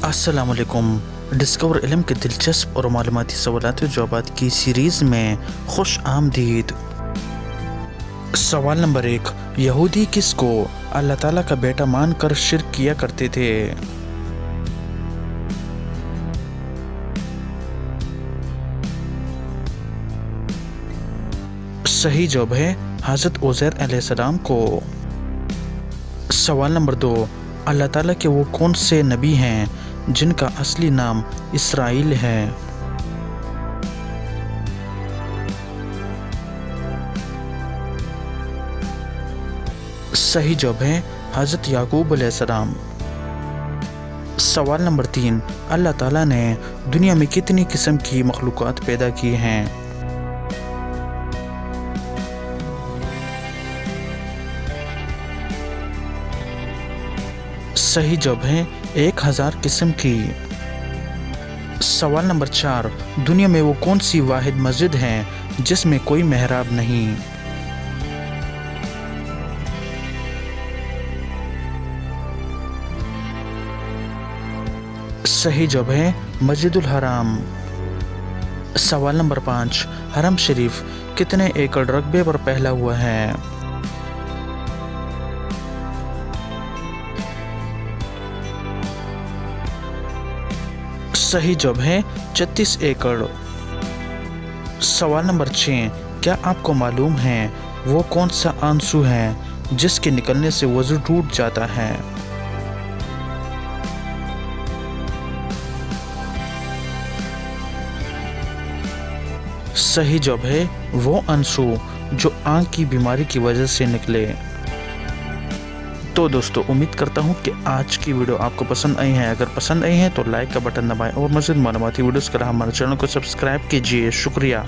अस्सलाम वालेकुम। डिस्कवर इल्म के दिलचस्प और मालूमाती सवालात व जवाबात की सीरीज़ में खुश आमदीद। सवाल नंबर 1, यहूदी किसको अल्लाह ताला का बेटा मानकर शिर्क किया करते थे? सही जवाब है हज़रत उज़ैर अलैहिस्सलाम को। सवाल नंबर 2, अल्लाह ताला के वो कौन से नबी हैं जिनका असली नाम इसराइल है? सही जवाब है हज़रत याकूब अलैहिस्सलाम। सवाल नंबर 3, अल्लाह ताला ने दुनिया में कितनी किस्म की मखलूक़ात पैदा की हैं? सही जवाब है 1000 किस्म की। सवाल नंबर 4, दुनिया में वो कौन सी वाहिद मस्जिद है जिसमें कोई मेहराब नहीं? सही जवाब है मस्जिदुल हराम। सवाल नंबर 5, हरम शरीफ कितने एकड़ रकबे पर फैला हुआ है? सही जवाब है 36 एकड़। सवाल नंबर 6, क्या आपको मालूम है वो कौन सा आंसू है जिसके निकलने से वज़ू टूट जाता है? सही जवाब है वो आंसू जो आँख की बीमारी की वजह से निकले। तो दोस्तों, उम्मीद करता हूँ कि आज की वीडियो आपको पसंद आई है। अगर पसंद आई है तो लाइक का बटन दबाएं और मज़ीद मालूमाती वीडियोस के लिए हमारे चैनल को सब्सक्राइब कीजिए। शुक्रिया।